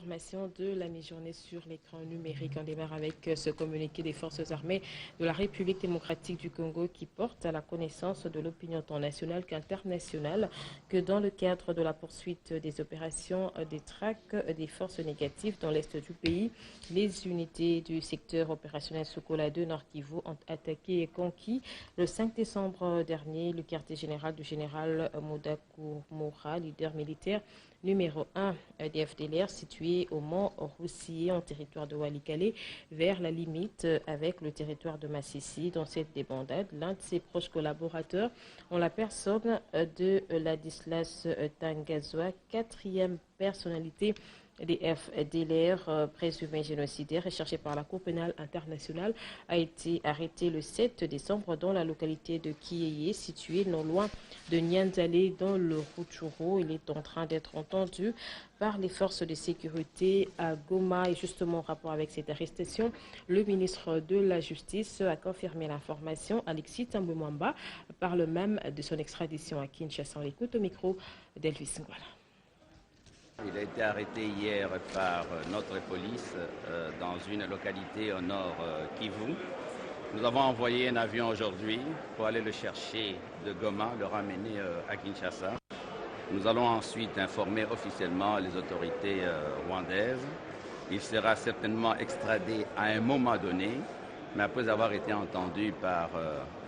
De la mi-journée sur l'écran numérique. On démarre avec ce communiqué des forces armées de la République démocratique du Congo qui porte à la connaissance de l'opinion tant nationale qu'internationale que dans le cadre de la poursuite des opérations des traques des forces négatives dans l'est du pays, les unités du secteur opérationnel Sokola 2 Nord Kivu ont attaqué et conquis le 5 décembre dernier le quartier général du général Modakou Moura, leader militaire numéro 1 des FDLR, situé au mont Roussier, en territoire de Walikale, vers la limite avec le territoire de Massissi. Dans cette débandade, l'un de ses proches collaborateurs, en la personne de Ladislas Tangazoa, quatrième personnalité des FDLR présumés génocidaires recherchés par la Cour pénale internationale, a été arrêté le 7 décembre dans la localité de Kieye, située non loin de Nyanzale dans le Rutshuru. Il est en train d'être entendu par les forces de sécurité à Goma. Et justement, en rapport avec cette arrestation, le ministre de la Justice a confirmé l'information. Alexis Tambwe-Mwamba parle même de son extradition à Kinshasa. On l'écoute au micro d'Elvis Ngwala. Il a été arrêté hier par notre police dans une localité au nord Kivu. Nous avons envoyé un avion aujourd'hui pour aller le chercher de Goma, le ramener à Kinshasa. Nous allons ensuite informer officiellement les autorités rwandaises. Il sera certainement extradé à un moment donné, mais après avoir été entendu par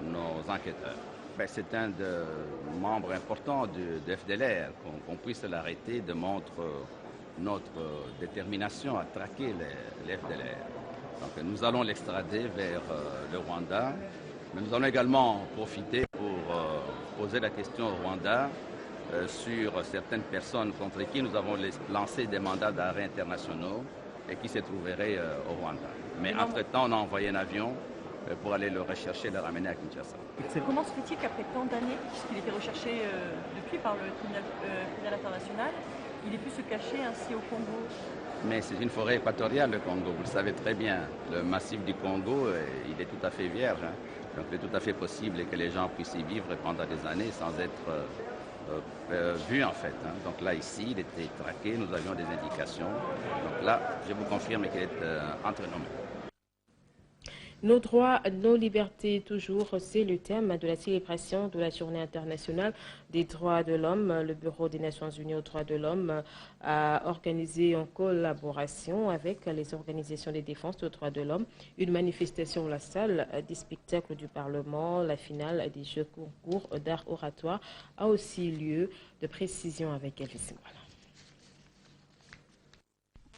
nos enquêteurs. C'est un membre important de FDLR. Qu'on puisse l'arrêter démontre notre détermination à traquer les FDLR. Donc nous allons l'extrader vers le Rwanda, mais nous allons également profiter pour poser la question au Rwanda sur certaines personnes contre qui nous avons lancé des mandats d'arrêt internationaux et qui se trouveraient au Rwanda. Mais entre-temps, on a envoyé un avion pour aller le rechercher et le ramener à Kinshasa. Comment se fait-il qu'après tant d'années, puisqu'il était recherché depuis par le tribunal international, il ait pu se cacher ainsi au Congo? Mais c'est une forêt équatoriale, le Congo, vous le savez très bien. Le massif du Congo, il est tout à fait vierge. Donc il est tout à fait possible que les gens puissent y vivre pendant des années sans être vus en fait. Donc là, ici, il était traqué, nous avions des indications. Donc là, je vous confirme qu'il est entre nos mains. Nos droits, nos libertés, toujours, c'est le thème de la célébration de la Journée internationale des droits de l'homme. Le Bureau des Nations Unies aux droits de l'homme a organisé en collaboration avec les organisations de défense des droits de l'homme une manifestation à la salle des spectacles du Parlement. La finale des Jeux concours d'art oratoire a aussi lieu. De précision avec Elvis Ngwala.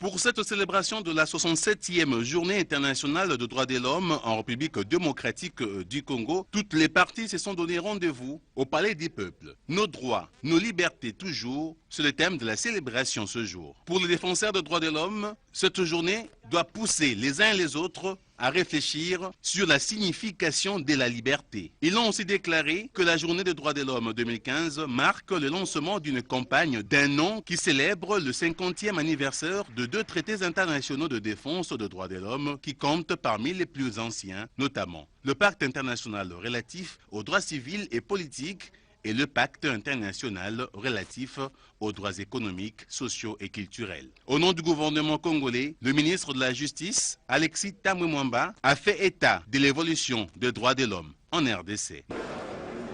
Pour cette célébration de la 67e Journée internationale de droits de l'homme en République démocratique du Congo, toutes les parties se sont donné rendez-vous au Palais des Peuples. Nos droits, nos libertés toujours, c'est le thème de la célébration ce jour. Pour les défenseurs des droits de l'homme, cette journée doit pousser les uns et les autres à réfléchir sur la signification de la liberté. Ils ont aussi déclaré que la Journée des droits de l'homme 2015 marque le lancement d'une campagne d'un an qui célèbre le 50e anniversaire de deux traités internationaux de défense des droits de l'homme qui comptent parmi les plus anciens, notamment le Pacte international relatif aux droits civils et politiques et le Pacte international relatif aux droits économiques, sociaux et culturels. Au nom du gouvernement congolais, le ministre de la Justice, Alexis Tambwe-Mwamba, a fait état de l'évolution des droits de l'homme en RDC.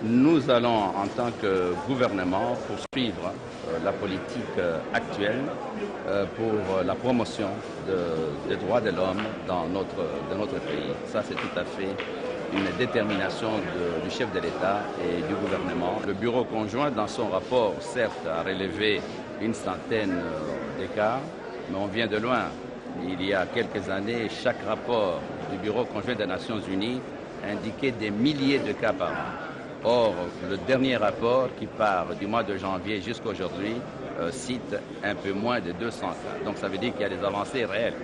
Nous allons, en tant que gouvernement, poursuivre la politique actuelle pour la promotion des droits de l'homme dans notre pays. Ça, c'est tout à fait une détermination du chef de l'État et du gouvernement. Le bureau conjoint, dans son rapport, certes, a relevé une centaine d'écarts, mais on vient de loin. Il y a quelques années, chaque rapport du bureau conjoint des Nations Unies indiquait des milliers de cas par an. Or, le dernier rapport, qui part du mois de janvier jusqu'à aujourd'hui, cite un peu moins de 200 cas. Donc ça veut dire qu'il y a des avancées réelles.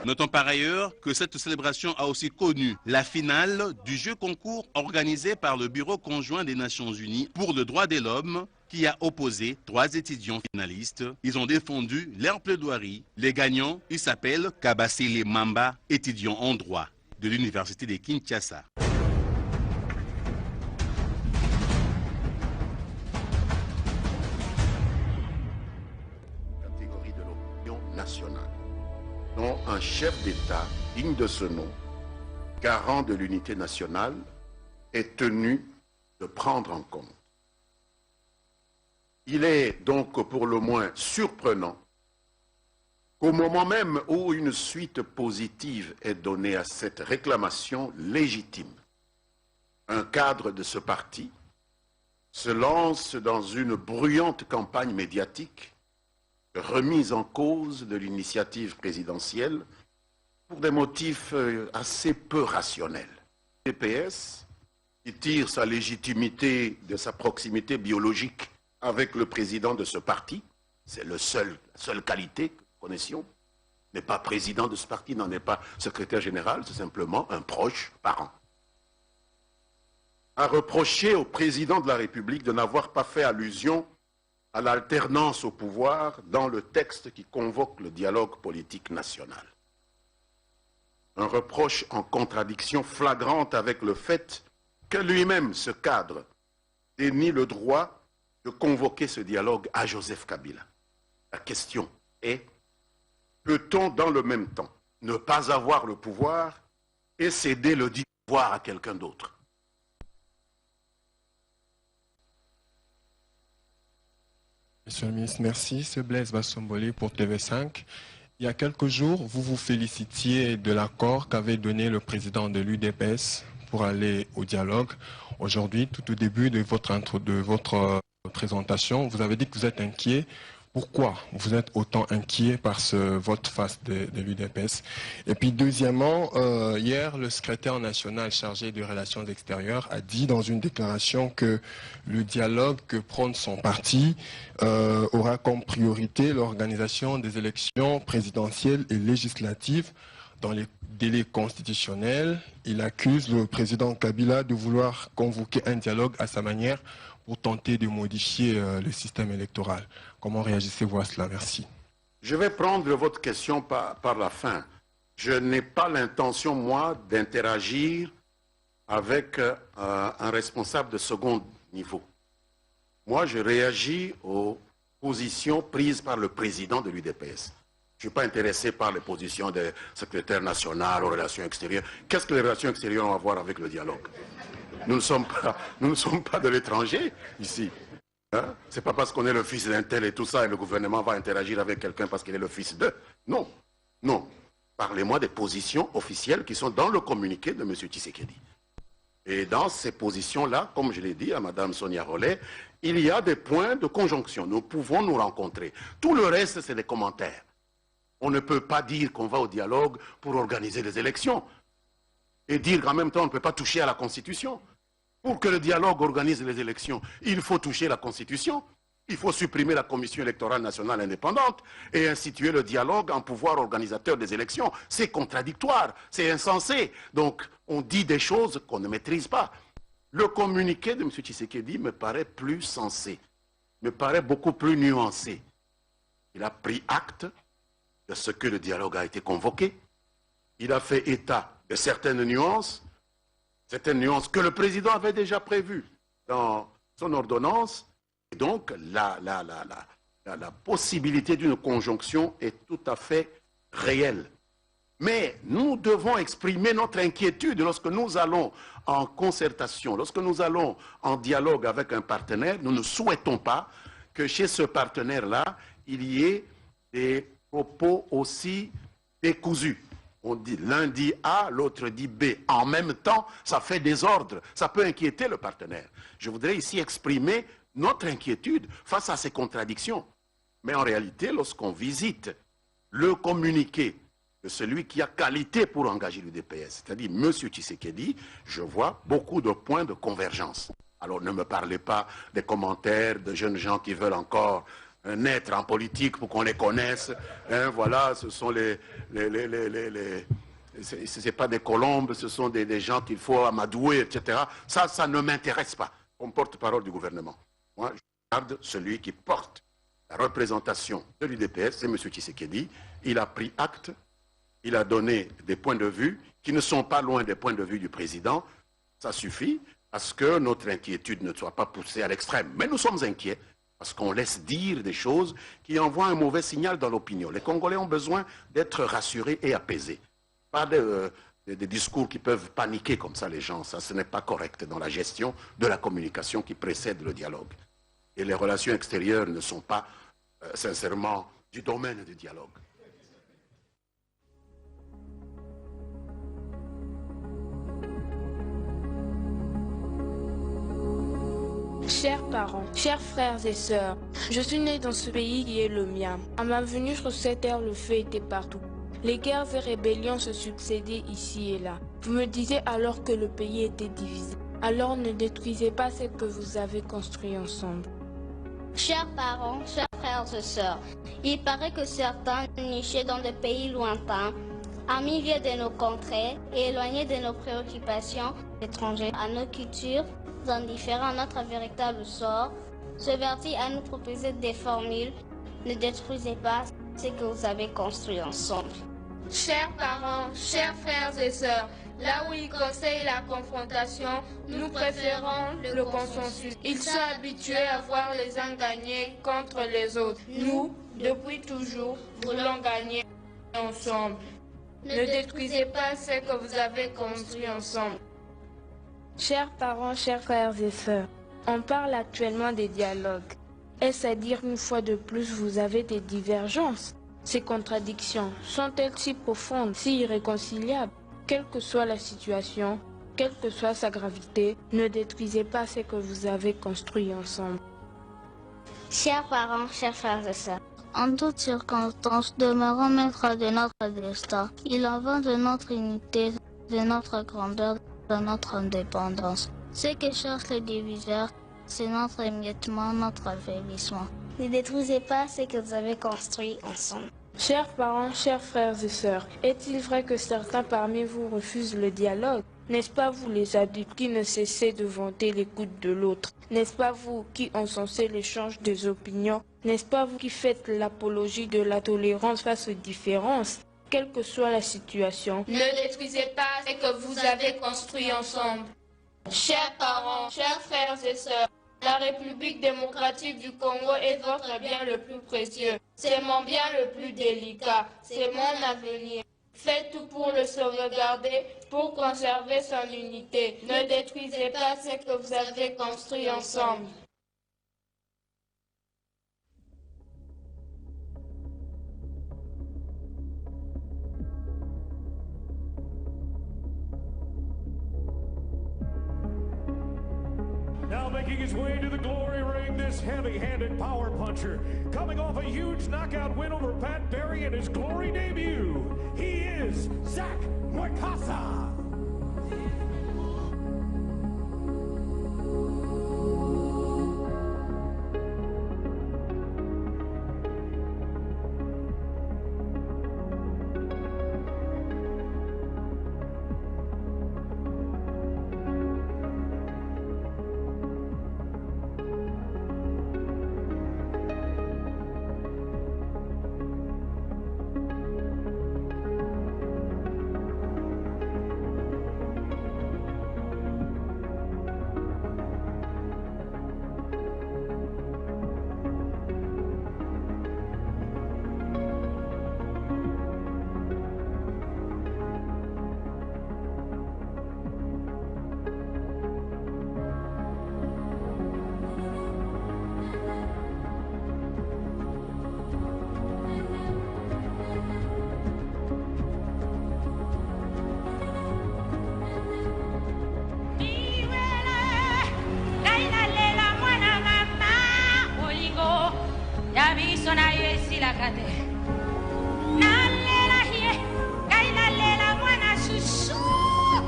Notons par ailleurs que cette célébration a aussi connu la finale du jeu concours organisé par le Bureau conjoint des Nations Unies pour le droit de l'homme qui a opposé 3 étudiants finalistes. Ils ont défendu leur plaidoirie. Les gagnants, ils s'appellent Kabasele Mamba, étudiant en droit de l'Université de Kinshasa. nationale, dont un chef d'État digne de ce nom, garant de l'unité nationale, est tenu de prendre en compte. Il est donc pour le moins surprenant qu'au moment même où une suite positive est donnée à cette réclamation légitime, un cadre de ce parti se lance dans une bruyante campagne médiatique de remise en cause de l'initiative présidentielle pour des motifs assez peu rationnels. Le DPS, qui tire sa légitimité de sa proximité biologique avec le président de ce parti, c'est la seule qualité que nous connaissions, n'est pas président de ce parti, n'en est pas secrétaire général, c'est simplement un proche parent, a reproché au président de la République de n'avoir pas fait allusion à l'alternance au pouvoir dans le texte qui convoque le dialogue politique national. Un reproche en contradiction flagrante avec le fait que lui-même, ce cadre, dénie le droit de convoquer ce dialogue à Joseph Kabila. La question est, peut-on dans le même temps ne pas avoir le pouvoir et céder le dit pouvoir à quelqu'un d'autre? Monsieur le ministre, merci. C'est Blaise Bassomboli pour TV5. Il y a quelques jours, vous vous félicitiez de l'accord qu'avait donné le président de l'UDPS pour aller au dialogue. Aujourd'hui, tout au début de votre présentation, vous avez dit que vous êtes inquiet. Pourquoi vous êtes autant inquiet par ce vote face de l'UDPS? Et puis deuxièmement, hier, le secrétaire national chargé des relations extérieures a dit dans une déclaration que le dialogue que prône son parti aura comme priorité l'organisation des élections présidentielles et législatives dans les délais constitutionnels. Il accuse le président Kabila de vouloir convoquer un dialogue à sa manière pour tenter de modifier le système électoral. Comment réagissez-vous à cela? Merci. Je vais prendre votre question par la fin. Je n'ai pas l'intention, moi, d'interagir avec un responsable de second niveau. Moi, je réagis aux positions prises par le président de l'UDPS. Je ne suis pas intéressé par les positions des secrétaires nationaux aux relations extérieures. Qu'est-ce que les relations extérieures ont à voir avec le dialogue? Nous ne sommes pas de l'étranger ici. Hein? Ce n'est pas parce qu'on est le fils d'un tel et tout ça et le gouvernement va interagir avec quelqu'un parce qu'il est le fils d'eux. Non, non. Parlez-moi des positions officielles qui sont dans le communiqué de M. Tshisekedi. Et dans ces positions-là, comme je l'ai dit à Mme Sonia Rollet, il y a des points de conjonction. Nous pouvons nous rencontrer. Tout le reste, c'est des commentaires. On ne peut pas dire qu'on va au dialogue pour organiser les élections et dire qu'en même temps, on ne peut pas toucher à la Constitution. Pour que le dialogue organise les élections, il faut toucher la Constitution. Il faut supprimer la Commission électorale nationale indépendante et instituer le dialogue en pouvoir organisateur des élections. C'est contradictoire, c'est insensé. Donc, on dit des choses qu'on ne maîtrise pas. Le communiqué de M. Tshisekedi me paraît plus sensé, me paraît beaucoup plus nuancé. Il a pris acte de ce que le dialogue a été convoqué. Il a fait état de certaines nuances que le président avait déjà prévues dans son ordonnance. Et donc, la possibilité d'une conjonction est tout à fait réelle. Mais nous devons exprimer notre inquiétude lorsque nous allons en concertation, lorsque nous allons en dialogue avec un partenaire. Nous ne souhaitons pas que chez ce partenaire-là, il y ait des propos aussi décousus. On dit l'un dit A, l'autre dit B. En même temps, ça fait désordre. Ça peut inquiéter le partenaire. Je voudrais ici exprimer notre inquiétude face à ces contradictions. Mais en réalité, lorsqu'on visite le communiqué de celui qui a qualité pour engager l'UDPS, c'est-à-dire M. Tshisekedi, je vois beaucoup de points de convergence. Alors ne me parlez pas des commentaires de jeunes gens qui veulent encore naître en politique pour qu'on les connaisse. Hein, voilà, ce sont c'est pas des colombes, ce sont des gens qu'il faut amadouer, etc. Ça ne m'intéresse pas, comme porte-parole du gouvernement. Moi, je regarde celui qui porte la représentation de l'UDPS, c'est M. Tshisekedi. Il a pris acte, il a donné des points de vue qui ne sont pas loin des points de vue du président. Ça suffit à ce que notre inquiétude ne soit pas poussée à l'extrême. Mais nous sommes inquiets Parce qu'on laisse dire des choses qui envoient un mauvais signal dans l'opinion. Les Congolais ont besoin d'être rassurés et apaisés. Pas des discours qui peuvent paniquer comme ça les gens. Ça, ce n'est pas correct dans la gestion de la communication qui précède le dialogue. Et les relations extérieures ne sont pas, sincèrement, du domaine du dialogue. Chers parents, chers frères et sœurs, je suis né dans ce pays qui est le mien. À ma venue sur cette terre, le feu était partout. Les guerres et rébellions se succédaient ici et là. Vous me disiez alors que le pays était divisé. Alors ne détruisez pas ce que vous avez construit ensemble. Chers parents, chers frères et sœurs, il paraît que certains, nichés dans des pays lointains, à milliers de nos contrées et éloignés de nos préoccupations étrangères, à nos cultures, indifférents à notre véritable sort, se vertit à nous proposer des formules. Ne détruisez pas ce que vous avez construit ensemble. Chers parents, chers frères et sœurs, là où ils conseillent la confrontation, nous préférons le consensus. Ils sont habitués à voir les uns gagner contre les autres. Nous, depuis toujours, voulons gagner ensemble. Ne détruisez pas ce que vous avez construit ensemble. Chers parents, chers frères et sœurs, on parle actuellement des dialogues. Est-ce à dire une fois de plus vous avez des divergences? Ces contradictions sont-elles si profondes, si irréconciliables? Quelle que soit la situation, quelle que soit sa gravité, ne détruisez pas ce que vous avez construit ensemble. Chers parents, chers frères et sœurs, en toutes circonstances, demeurons maîtres de notre destin. Il en va de notre unité, de notre grandeur, de notre indépendance. Ce que cherchent les diviseurs, c'est notre émiettement, notre affaiblissement. Ne détruisez pas ce que vous avez construit ensemble. Chers parents, chers frères et sœurs, est-il vrai que certains parmi vous refusent le dialogue? N'est-ce pas vous les adultes qui ne cessez de vanter l'écoute de l'autre? N'est-ce pas vous qui encensez l'échange des opinions? N'est-ce pas vous qui faites l'apologie de la tolérance face aux différences? Quelle que soit la situation, ne détruisez pas ce que vous avez construit ensemble. Chers parents, chers frères et sœurs, la République démocratique du Congo est votre bien le plus précieux. C'est mon bien le plus délicat. C'est mon avenir. Faites tout pour le sauvegarder, pour conserver son unité. Ne détruisez pas ce que vous avez construit ensemble. Now making his way to the glory ring, this heavy-handed power puncher, coming off a huge knockout win over Pat Barry in his glory debut, he is Zach Mwekasa.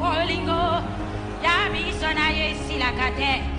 Olingo, ya mi sonaye si la cate.